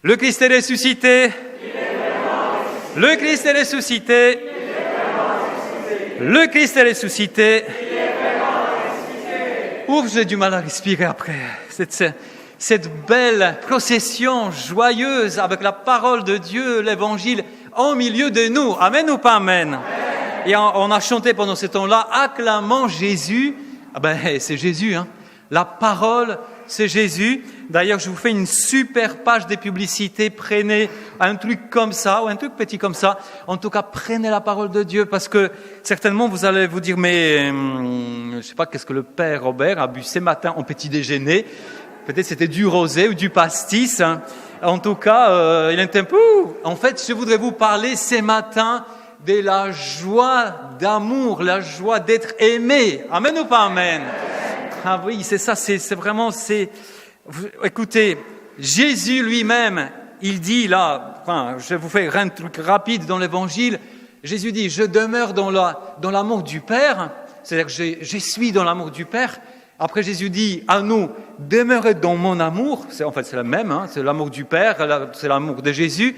Le Christ est ressuscité. Le Christ est ressuscité. Le Christ est ressuscité. Ouf, j'ai du mal à respirer après. Cette belle procession joyeuse avec la parole de Dieu, l'évangile, au milieu de nous. Amen ou pas amen? Et on a chanté pendant ce temps-là, acclamant Jésus. Ah ben, c'est Jésus, hein. La parole, c'est Jésus. D'ailleurs, je vous fais une super page de publicité. Prenez un truc comme ça, ou un truc petit comme ça. En tout cas, prenez la parole de Dieu, parce que certainement, vous allez vous dire, mais je sais pas, qu'est-ce que le père Robert a bu ce matin en petit déjeuner? Peut-être c'était du rosé ou du pastis. Hein. En tout cas, il est un peu... En fait, je voudrais vous parler ce matin de la joie d'amour, la joie d'être aimé. Amen ou pas amen? Ah oui, c'est ça, c'est vraiment... Écoutez, Jésus lui-même, il dit là, je vais vous faire un truc rapide dans l'évangile. Jésus dit, je demeure dans l'amour du Père, c'est-à-dire que je suis dans l'amour du Père. Après, Jésus dit à nous, demeurez dans mon amour. C'est le même, hein, c'est l'amour du Père, c'est l'amour de Jésus.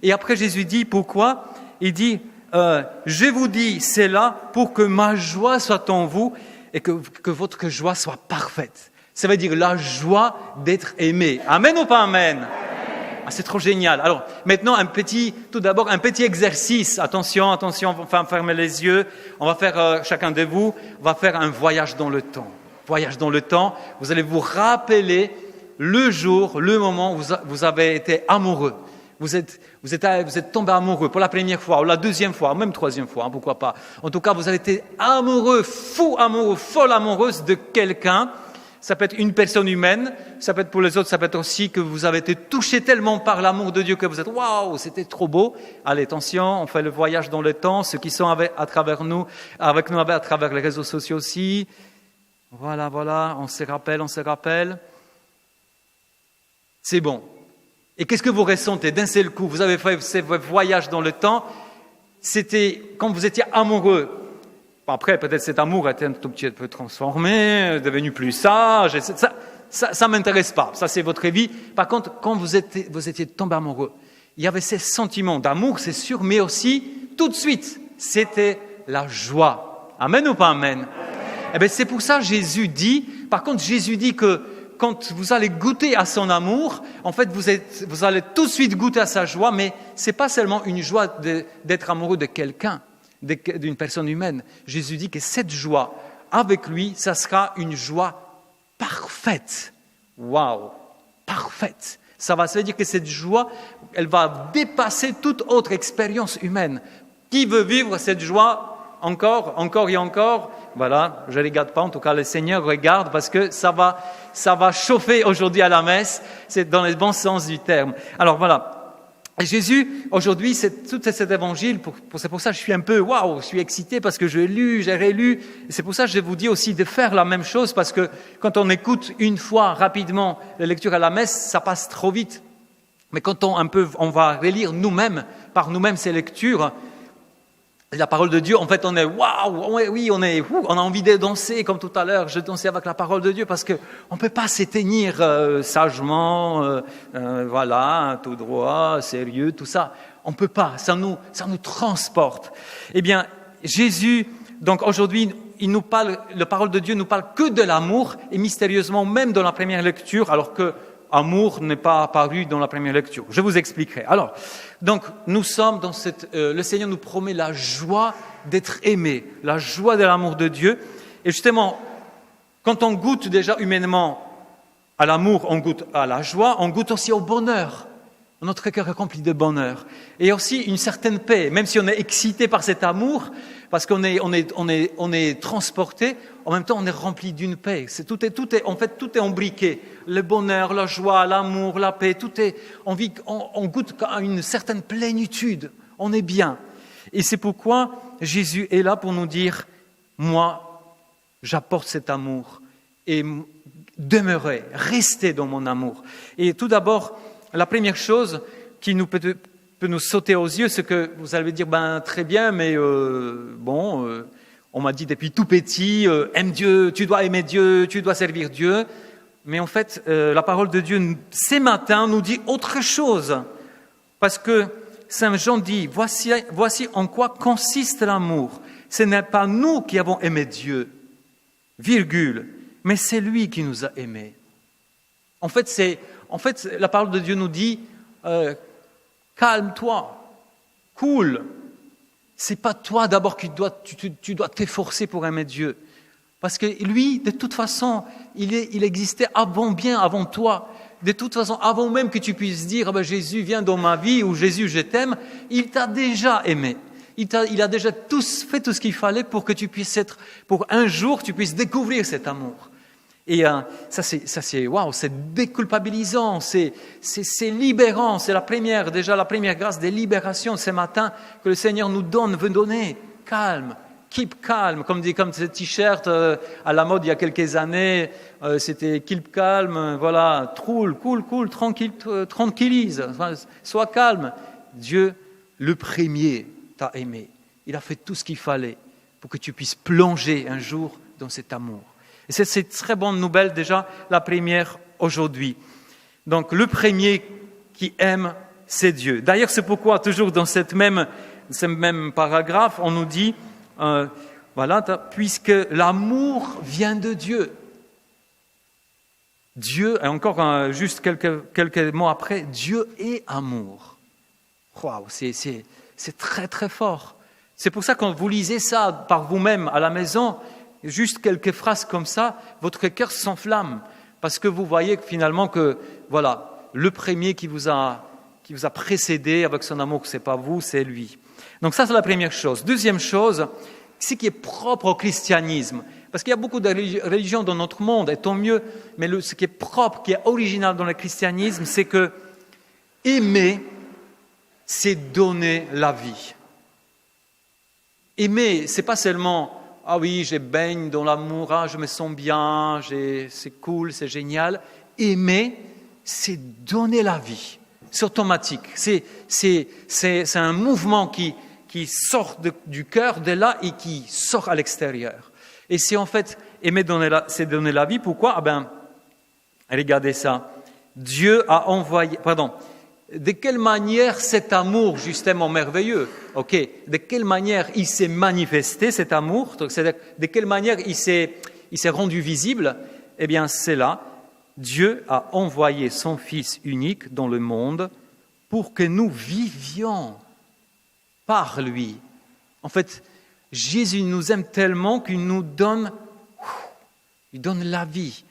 Et après, Jésus dit, pourquoi? Il dit, je vous dis cela pour que ma joie soit en vous et que votre joie soit parfaite. Ça veut dire la joie d'être aimé. Amen ou pas amen? Ah, c'est trop génial. Alors, maintenant, tout d'abord, un petit exercice. Attention, on va fermer les yeux. On va faire, chacun de vous, on va faire un voyage dans le temps. Voyage dans le temps, vous allez vous rappeler le jour, le moment où vous avez été amoureux. Vous êtes tombé amoureux pour la première fois, ou la deuxième fois, ou même troisième fois, hein, pourquoi pas. En tout cas, vous avez été amoureux, fou amoureux, folle amoureuse de quelqu'un. Ça peut être une personne humaine, ça peut être pour les autres, ça peut être aussi que vous avez été touché tellement par l'amour de Dieu que vous êtes « Waouh, c'était trop beau !» Allez, attention, on fait le voyage dans le temps. Ceux qui sont avec nous à travers les réseaux sociaux aussi. Voilà, on se rappelle. C'est bon. Et qu'est-ce que vous ressentez d'un seul coup? Vous avez fait ce voyage dans le temps. C'était quand vous étiez amoureux. Après, peut-être cet amour a été un tout petit peu transformé, devenu plus sage. Ça m'intéresse pas. Ça, c'est votre vie. Par contre, quand vous étiez tombé amoureux, il y avait ces sentiments d'amour, c'est sûr, mais aussi, tout de suite, c'était la joie. Amen ou pas amen? Eh bien, c'est pour ça que Jésus dit que quand vous allez goûter à son amour, en fait, vous allez tout de suite goûter à sa joie, mais ce n'est pas seulement une joie d'être amoureux de quelqu'un, d'une personne humaine. Jésus dit que cette joie, avec lui, ça sera une joie parfaite. Waouh, parfaite. Ça veut dire que cette joie, elle va dépasser toute autre expérience humaine. Qui veut vivre cette joie encore et encore? Voilà, je ne regarde pas, en tout cas le Seigneur regarde parce que ça va chauffer aujourd'hui à la messe, c'est dans le bon sens du terme. Alors voilà, et Jésus, aujourd'hui, c'est tout cet évangile, c'est pour ça que je suis un peu, je suis excité parce que j'ai relu, et c'est pour ça que je vous dis aussi de faire la même chose, parce que quand on écoute une fois rapidement la lecture à la messe, ça passe trop vite. Mais quand on va relire par nous-mêmes ces lectures, la parole de Dieu, en fait, on est on a envie de danser, comme tout à l'heure, je dansais avec la parole de Dieu, parce qu'on ne peut pas s'éteindre sagement, tout droit, sérieux, tout ça. On ne peut pas, ça nous transporte. Eh bien, Jésus, donc aujourd'hui, la parole de Dieu nous parle que de l'amour, et mystérieusement, même dans la première lecture, alors que amour n'est pas apparu dans la première lecture. Je vous expliquerai. Alors, donc, nous sommes dans le Seigneur nous promet la joie d'être aimé, la joie de l'amour de Dieu. Et justement, quand on goûte déjà humainement à l'amour, on goûte à la joie, on goûte aussi au bonheur. Notre cœur est rempli de bonheur. Et aussi une certaine paix, même si on est excité par cet amour, parce qu'on est transporté, en même temps on est rempli d'une paix. Tout est imbriqué. Le bonheur, la joie, l'amour, la paix, on goûte à une certaine plénitude. On est bien. Et c'est pourquoi Jésus est là pour nous dire, moi, j'apporte cet amour. Et demeurez, restez dans mon amour. Et tout d'abord, la première chose qui peut nous sauter aux yeux, c'est que vous allez dire, très bien, mais on m'a dit depuis tout petit, aime Dieu, tu dois aimer Dieu, tu dois servir Dieu. Mais en fait, la parole de Dieu, ces matins, nous dit autre chose. Parce que Saint Jean dit, voici en quoi consiste l'amour. Ce n'est pas nous qui avons aimé Dieu, virgule, mais c'est lui qui nous a aimés. En fait, la parole de Dieu nous dit, calme-toi, cool. C'est pas toi d'abord qui tu dois t'efforcer pour aimer Dieu. Parce que lui, de toute façon, il existait bien avant toi. De toute façon, avant même que tu puisses dire Jésus, viens dans ma vie ou Jésus, je t'aime, il t'a déjà aimé. Il a déjà fait tout ce qu'il fallait pour que tu puisses pour un jour, tu puisses découvrir cet amour. Et ça c'est waouh, c'est déculpabilisant, c'est libérant. C'est la première grâce de libération ce matin que le Seigneur veut donner. Calme. Keep calm, comme ce t-shirt à la mode il y a quelques années, c'était keep calm, voilà, cool, tranquillise, sois calme. Dieu, le premier, t'a aimé. Il a fait tout ce qu'il fallait pour que tu puisses plonger un jour dans cet amour. Et c'est cette très bonne nouvelle, déjà, la première aujourd'hui. Donc, le premier qui aime, c'est Dieu. D'ailleurs, c'est pourquoi, toujours dans ce même paragraphe, on nous dit puisque l'amour vient de Dieu. Dieu, et encore juste quelques mots après, Dieu est amour. Waouh, c'est très très fort. C'est pour ça que quand vous lisez ça par vous-même à la maison, juste quelques phrases comme ça, votre cœur s'enflamme. Parce que vous voyez que finalement le premier qui vous a précédé avec son amour, ce n'est pas vous, c'est lui. Donc ça, c'est la première chose. Deuxième chose, ce qui est propre au christianisme. Parce qu'il y a beaucoup de religions dans notre monde, et tant mieux, mais ce qui est propre, qui est original dans le christianisme, c'est que aimer, c'est donner la vie. Aimer, c'est pas seulement « Ah oui, je baigne dans l'amour, je me sens bien, c'est cool, c'est génial ». Aimer, c'est donner la vie. C'est automatique. C'est un mouvement qui sort du cœur de là et qui sort à l'extérieur. Et c'est en fait c'est donner la vie. Pourquoi ? Regardez ça. Dieu a envoyé. De quelle manière cet amour justement merveilleux ? De quelle manière il s'est manifesté cet amour ? C'est-à-dire, de quelle manière il s'est rendu visible ? Eh bien, c'est là. Dieu a envoyé son Fils unique dans le monde pour que nous vivions par lui. En fait, Jésus nous aime tellement qu'il nous donne la vie.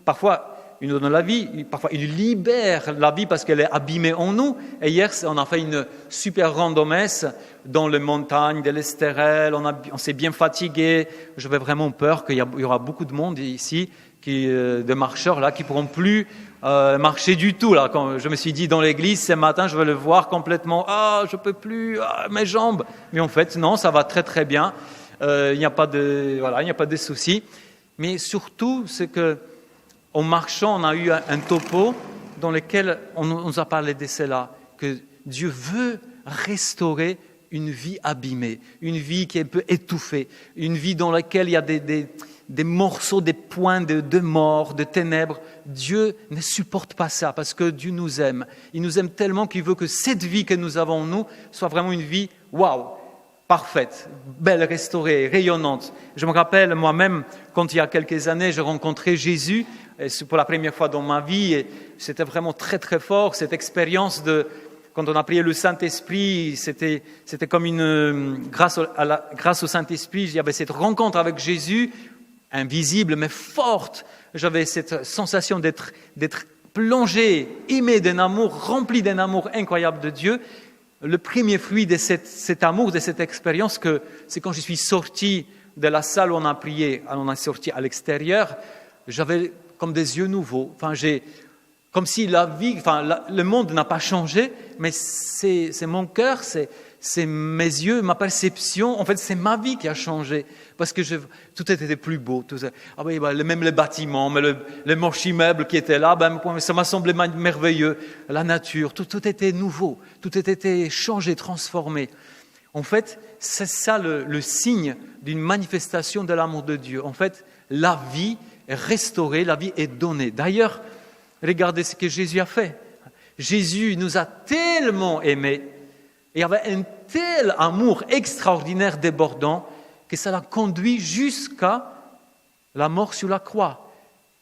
Parfois, il nous donne la vie, parfois il libère la vie parce qu'elle est abîmée en nous. Et hier, on a fait une super rando-messe dans les montagnes de l'Estérel. On s'est bien fatigué. J'avais vraiment peur qu'il y aura beaucoup de monde ici, de marcheurs là, qui ne pourront plus marcher du tout. Là. Quand je me suis dit dans l'église ce matin, je vais le voir complètement. Je ne peux plus, mes jambes. Mais en fait, non, ça va très très bien. Il n'y a pas de souci. Mais surtout, c'est que en marchant, on a eu un topo dans lequel on nous a parlé de cela, que Dieu veut restaurer une vie abîmée, une vie qui est un peu étouffée, une vie dans laquelle il y a des morceaux, des points de mort, de ténèbres. Dieu ne supporte pas ça parce que Dieu nous aime. Il nous aime tellement qu'il veut que cette vie que nous avons en nous soit vraiment une vie, waouh, parfaite, belle, restaurée, rayonnante. Je me rappelle moi-même, quand il y a quelques années, j'ai rencontré Jésus, et c'est pour la première fois dans ma vie, et c'était vraiment très très fort, cette expérience quand on a prié le Saint-Esprit, c'était comme grâce au Saint-Esprit, il y avait cette rencontre avec Jésus, invisible mais forte. J'avais cette sensation d'être plongé, aimé d'un amour, rempli d'un amour incroyable de Dieu. Le premier fruit de cet amour, de cette expérience, c'est quand je suis sorti de la salle où on a prié, on est sorti à l'extérieur, j'avais comme des yeux nouveaux. Comme si le monde n'a pas changé, mais c'est mon cœur, c'est mes yeux, ma perception. En fait, c'est ma vie qui a changé. Parce que tout était plus beau. Même les bâtiments, mais les moches immeubles qui étaient là, ça m'a semblé merveilleux. La nature, tout était nouveau. Tout était changé, transformé. En fait, c'est ça le signe d'une manifestation de l'amour de Dieu. En fait, la vie, est restaurée, la vie est donnée. D'ailleurs, regardez ce que Jésus a fait. Jésus nous a tellement aimés, et il avait un tel amour extraordinaire, débordant, que ça l'a conduit jusqu'à la mort sur la croix.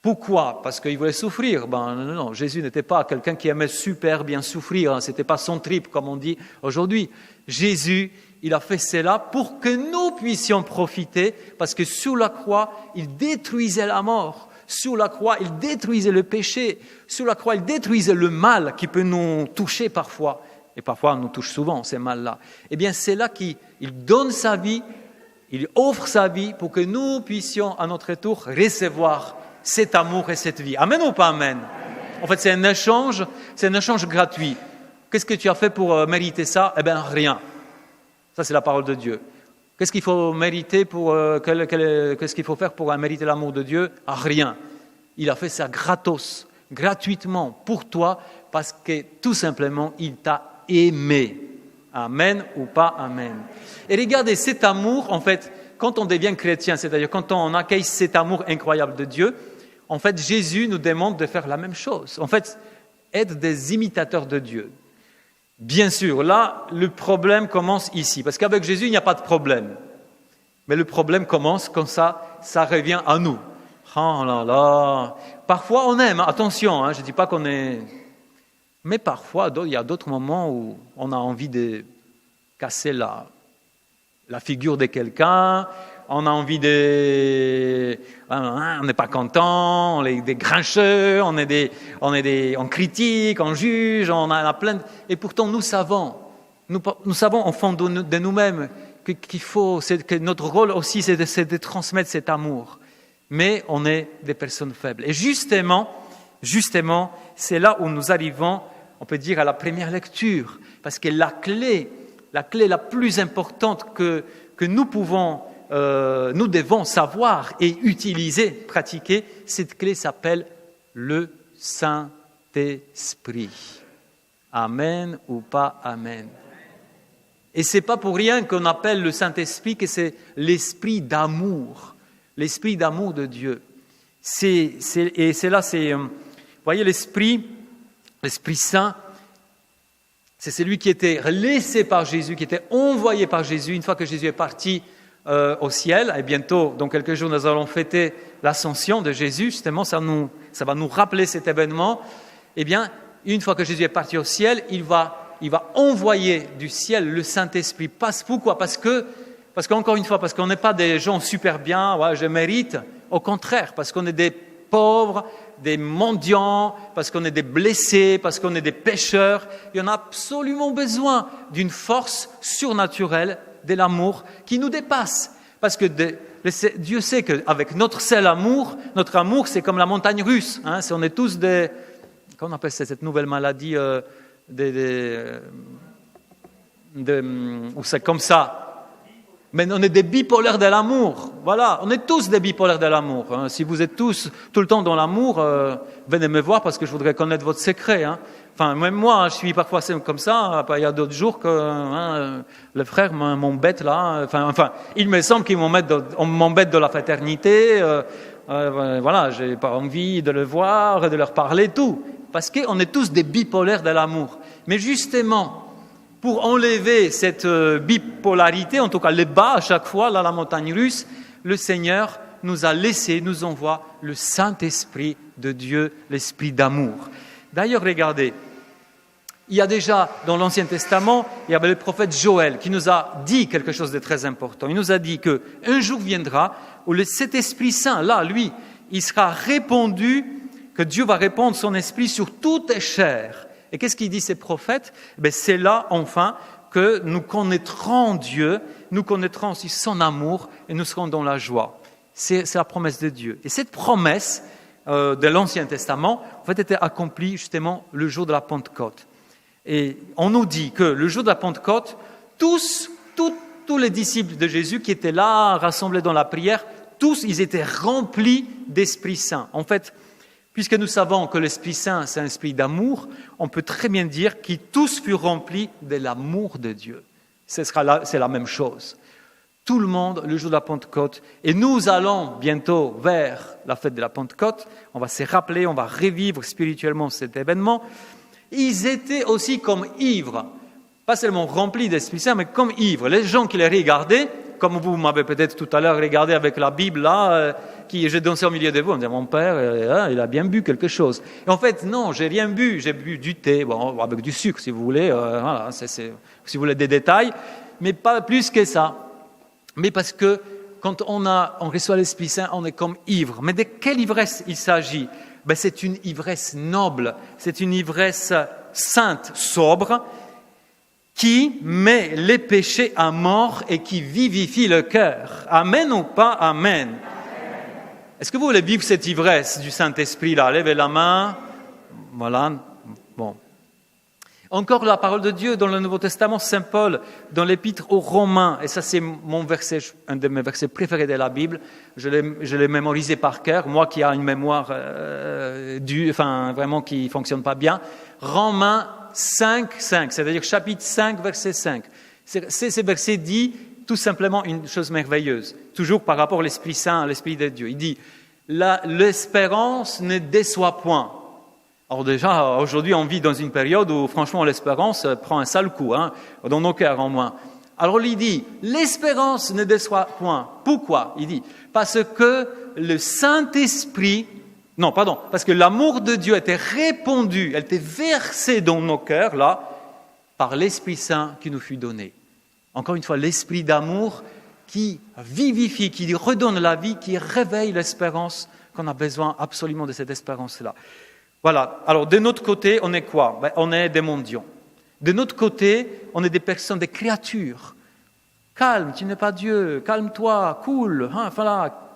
Pourquoi? Parce qu'il voulait souffrir. Non, Jésus n'était pas quelqu'un qui aimait super bien souffrir, ce n'était pas son trip, comme on dit aujourd'hui. Jésus, il a fait cela pour que nous puissions profiter, parce que sur la croix, il détruisait la mort. Sur la croix, il détruisait le péché. Sur la croix, il détruisait le mal qui peut nous toucher parfois. Et parfois, nous touche souvent, ces mal-là. Eh bien, c'est là qu'il donne sa vie, il offre sa vie pour que nous puissions, à notre tour, recevoir cet amour et cette vie. Amen ou pas amen? En fait, c'est un échange gratuit. Qu'est-ce que tu as fait pour mériter ça? Eh bien, rien. Ça, c'est la parole de Dieu. Qu'est-ce qu'il faut mériter qu'est-ce qu'il faut faire pour mériter l'amour de Dieu? Rien. Il a fait ça gratos, gratuitement, pour toi, parce que tout simplement, il t'a aimé. Amen ou pas amen? Et regardez, cet amour, en fait, quand on devient chrétien, c'est-à-dire quand on accueille cet amour incroyable de Dieu, en fait, Jésus nous demande de faire la même chose. En fait, être des imitateurs de Dieu. Bien sûr, là, le problème commence ici, parce qu'avec Jésus, il n'y a pas de problème. Mais le problème commence quand ça revient à nous. Oh là là. Parfois, on aime, attention, je ne dis pas qu'on est... Mais parfois, il y a d'autres moments où on a envie de casser la figure de quelqu'un, on a envie de... On n'est pas content, on est des grincheux, on critique, on juge, on a plein de... Et pourtant, nous savons au fond de nous-mêmes que notre rôle aussi, c'est de transmettre cet amour. Mais on est des personnes faibles. Et justement, c'est là où nous arrivons, on peut dire, à la première lecture. Parce que la clé la plus importante que nous devons savoir et utiliser, pratiquer, cette clé s'appelle le Saint-Esprit. Amen ou pas amen? Et ce n'est pas pour rien qu'on appelle le Saint-Esprit que c'est l'esprit d'amour de Dieu. Vous voyez, l'Esprit Saint, c'est celui qui était laissé par Jésus, qui était envoyé par Jésus une fois que Jésus est parti au ciel. Et bientôt, dans quelques jours, nous allons fêter l'ascension de Jésus. Justement, ça va nous rappeler cet événement. Eh bien, une fois que Jésus est parti au ciel, il va envoyer du ciel le Saint-Esprit. Pourquoi? Parce qu'encore une fois, parce qu'on n'est pas des gens super bien, je mérite. Au contraire, parce qu'on est des pauvres, des mendiants, parce qu'on est des blessés, parce qu'on est des pécheurs. Il y en a absolument besoin d'une force surnaturelle de l'amour qui nous dépasse. Parce que Dieu sait qu'avec notre seul amour, notre amour, c'est comme la montagne russe. On est tous des... Comment on appelle ça, cette nouvelle maladie où c'est comme ça? Mais on est des bipolaires de l'amour. Voilà, on est tous des bipolaires de l'amour. Si vous êtes tous tout le temps dans l'amour, venez me voir parce que je voudrais connaître votre secret. Enfin, même moi, je suis parfois comme ça. Il y a d'autres jours que le frère m'embête là. Enfin, il me semble qu'on m'embête de la fraternité. Voilà, j'ai pas envie de le voir, de leur parler, tout. Parce qu'on est tous des bipolaires de l'amour. Mais justement, pour enlever cette bipolarité, en tout cas le bas à chaque fois, là, la montagne russe, le Seigneur nous envoie le Saint-Esprit de Dieu, l'Esprit d'amour. D'ailleurs, regardez, il y a déjà dans l'Ancien Testament, il y avait le prophète Joël qui nous a dit quelque chose de très important. Il nous a dit qu'un jour viendra où cet Esprit Saint, là, lui, il sera répandu, que Dieu va répandre son Esprit sur toute chair. Et qu'est-ce qu'il dit ces prophètes? C'est là, enfin, que nous connaîtrons Dieu, nous connaîtrons aussi son amour et nous serons dans la joie. C'est la promesse de Dieu. Et cette promesse de l'Ancien Testament, en fait, était accomplie justement le jour de la Pentecôte. Et on nous dit que le jour de la Pentecôte, tous les disciples de Jésus qui étaient là, rassemblés dans la prière, tous, ils étaient remplis d'Esprit Saint. En fait, puisque nous savons que l'Esprit Saint, c'est un esprit d'amour, on peut très bien dire qu'ils tous furent remplis de l'amour de Dieu. C'est la même chose. Tout le monde, le jour de la Pentecôte. Et nous allons bientôt vers la fête de la Pentecôte. On va se rappeler, on va revivre spirituellement cet événement. Ils étaient aussi comme ivres. Pas seulement remplis d'Esprit Saint, mais comme ivres. Les gens qui les regardaient, comme vous m'avez peut-être tout à l'heure regardé avec la Bible là, qui j'ai dansé au milieu de vous, on disait, mon père, il a bien bu quelque chose. Et en fait, non, j'ai rien bu, j'ai bu du thé, bon, avec du sucre si vous voulez, voilà, si vous voulez des détails, mais pas plus que ça. Mais parce que quand on reçoit l'Esprit Saint, on est comme ivre. Mais de quelle ivresse il s'agit? Ben, c'est une ivresse noble, c'est une ivresse sainte, sobre, qui met les péchés à mort et qui vivifie le cœur. Amen ou pas amen? Est-ce que vous voulez vivre cette ivresse du Saint-Esprit là? Levez la main. Voilà. Bon. Encore la parole de Dieu dans le Nouveau Testament, Saint Paul, dans l'Épître aux Romains, et ça c'est mon verset, un de mes versets préférés de la Bible, je l'ai mémorisé par cœur, moi qui ai une mémoire vraiment qui ne fonctionne pas bien. Romains 5, c'est-à-dire chapitre 5, verset 5. Ce verset dit tout simplement une chose merveilleuse, toujours par rapport à l'Esprit Saint, à l'Esprit de Dieu. Il dit, l'espérance ne déçoit point. Alors déjà, aujourd'hui, on vit dans une période où, franchement, l'espérance prend un sale coup, dans nos cœurs en moins. Alors il dit, l'espérance ne déçoit point. Pourquoi? Il dit, parce que le Saint-Esprit, parce que l'amour de Dieu était répandu, elle était versée dans nos cœurs, là, par l'Esprit Saint qui nous fut donné. Encore une fois, l'esprit d'amour qui vivifie, qui redonne la vie, qui réveille l'espérance, qu'on a besoin absolument de cette espérance-là. Voilà. Alors, de notre côté, on est quoi? On est des mendiants. De notre côté, on est des personnes, des créatures. Calme, tu n'es pas Dieu. Calme-toi, cool.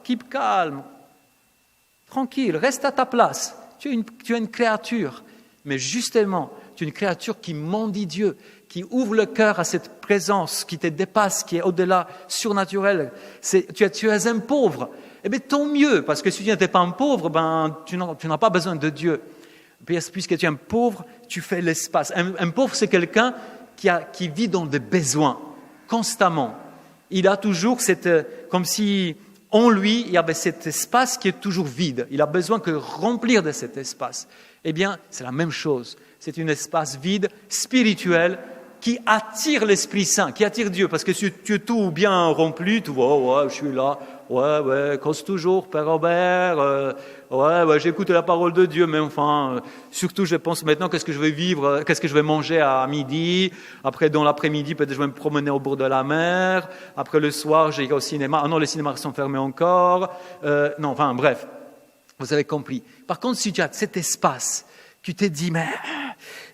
Keep calme. Tranquille, reste à ta place. Tu es une créature. Mais justement, tu es une créature qui mendie Dieu, qui ouvre le cœur à cette présence qui te dépasse, qui est au-delà, surnaturelle. Tu es un pauvre. Eh bien, tant mieux, parce que si tu n'étais pas un pauvre, tu n'as pas besoin de Dieu. Puisque tu es un pauvre, tu fais l'espace. Un pauvre, c'est quelqu'un qui vit dans des besoins, constamment. Il a toujours comme si en lui, il y avait cet espace qui est toujours vide. Il a besoin de remplir de cet espace. Eh bien, c'est la même chose. C'est un espace vide, spirituel, qui attire l'Esprit Saint, qui attire Dieu. Parce que si tu es tout bien rempli, tu vois, ouais, je suis là, ouais, cause toujours, Père Robert, ouais, j'écoute la parole de Dieu, mais enfin, surtout je pense maintenant qu'est-ce que je vais vivre, qu'est-ce que je vais manger à midi, après dans l'après-midi, peut-être je vais me promener au bord de la mer, après le soir, j'irai au cinéma, ah non, les cinémas sont fermés encore, bref, vous avez compris. Par contre, si tu as cet espace, tu t'es dit, mais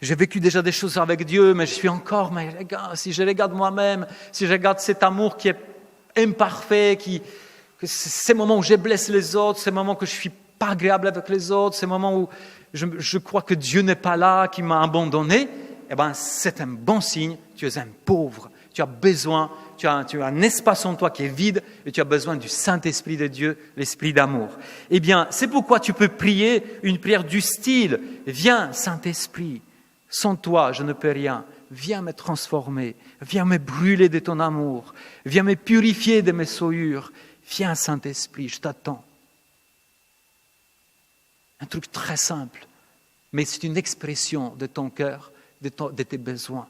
j'ai vécu déjà des choses avec Dieu, mais je suis encore, mais regarde, si je regarde moi-même, si je regarde cet amour qui est imparfait, ces moments où je blesse les autres, ces moments que je ne suis pas agréable avec les autres, ces moments où je crois que Dieu n'est pas là, qu'il m'a abandonné, c'est un bon signe, tu es un pauvre, tu as besoin, tu as un espace en toi qui est vide et tu as besoin du Saint-Esprit de Dieu, l'Esprit d'amour. Eh bien, c'est pourquoi tu peux prier une prière du style « Viens, Saint-Esprit, sans toi, je ne peux rien. Viens me transformer, viens me brûler de ton amour, viens me purifier de mes souillures. Viens, Saint-Esprit, je t'attends. » Un truc très simple, mais c'est une expression de ton cœur, de tes besoins.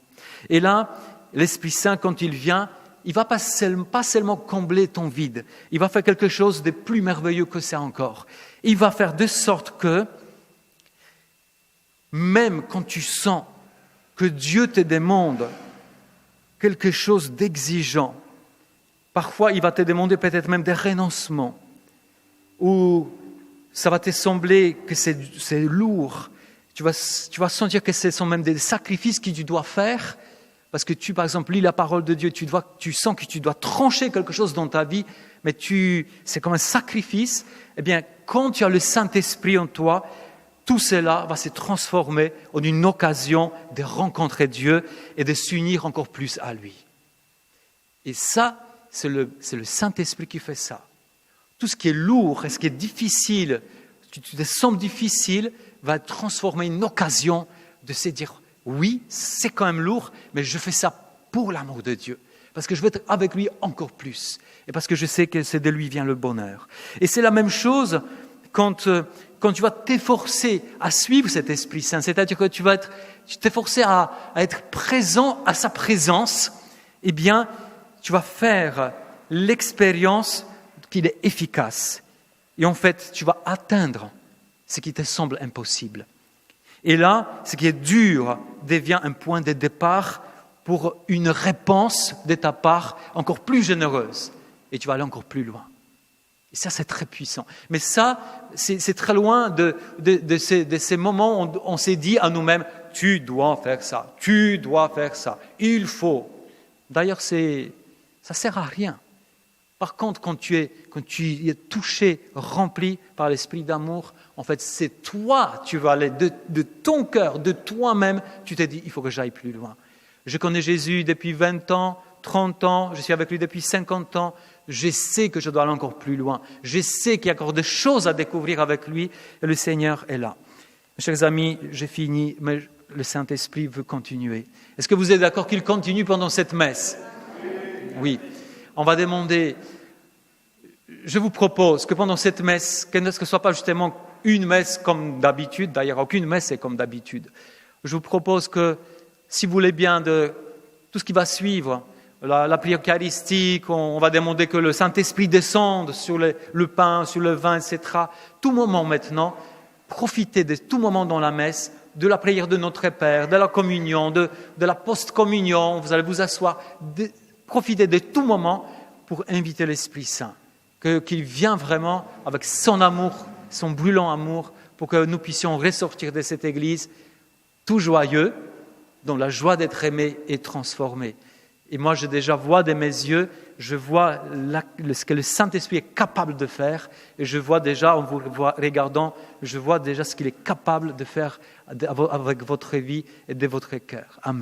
Et là, l'Esprit Saint, quand il vient, il ne va pas seulement combler ton vide, il va faire quelque chose de plus merveilleux que ça encore. Il va faire de sorte que, même quand tu sens que Dieu te demande quelque chose d'exigeant, parfois il va te demander peut-être même des renoncements, ou ça va te sembler que c'est lourd, tu vas sentir que ce sont même des sacrifices que tu dois faire, parce que tu, par exemple, lis la parole de Dieu, tu sens que tu dois trancher quelque chose dans ta vie, mais c'est comme un sacrifice. Eh bien, quand tu as le Saint-Esprit en toi, tout cela va se transformer en une occasion de rencontrer Dieu et de s'unir encore plus à lui. Et ça, c'est le Saint-Esprit qui fait ça. Tout ce qui est lourd et ce qui est difficile, tu te sens difficile, va transformer une occasion de se dire « Oui, c'est quand même lourd, mais je fais ça pour l'amour de Dieu. parce que je veux être avec lui encore plus, et parce que je sais que c'est de lui vient le bonheur. Et c'est la même chose quand tu vas t'efforcer à suivre cet Esprit Saint, c'est-à-dire que tu vas t'efforcer à être présent à sa présence, eh bien, tu vas faire l'expérience qu'il est efficace. Et en fait, tu vas atteindre ce qui te semble impossible. Et là, ce qui est dur devient un point de départ pour une réponse de ta part encore plus généreuse. Et tu vas aller encore plus loin. Et ça, c'est très puissant. Mais ça, c'est très loin de ces moments où on s'est dit à nous-mêmes, tu dois faire ça, tu dois faire ça, il faut. D'ailleurs, ça ne sert à rien. Par contre, quand tu es touché, rempli par l'esprit d'amour, en fait, c'est toi, tu vas aller de ton cœur, de toi-même, tu t'es dit, il faut que j'aille plus loin. Je connais Jésus depuis 20 ans, 30 ans, je suis avec lui depuis 50 ans, je sais que je dois aller encore plus loin. Je sais qu'il y a encore des choses à découvrir avec lui et le Seigneur est là. Mes chers amis, j'ai fini, mais le Saint-Esprit veut continuer. Est-ce que vous êtes d'accord qu'il continue pendant cette messe ? Oui. On va demander, je vous propose que pendant cette messe, que ce ne soit pas justement une messe comme d'habitude, d'ailleurs aucune messe est comme d'habitude. Je vous propose que, si vous voulez bien, de tout ce qui va suivre, la prière eucharistique, on va demander que le Saint-Esprit descende sur le pain, sur le vin, etc. Tout moment maintenant, profitez de tout moment dans la messe, de la prière de notre Père, de la communion, de la post-communion, vous allez vous asseoir, profitez de tout moment pour inviter l'Esprit Saint, qu'il vienne vraiment avec son amour, son brûlant amour, pour que nous puissions ressortir de cette Église tout joyeux, dans la joie d'être aimé et transformé. Et moi, je déjà vois de mes yeux, je vois ce que le Saint-Esprit est capable de faire, et je vois déjà, en vous regardant, je vois déjà ce qu'il est capable de faire avec votre vie et de votre cœur. Amen.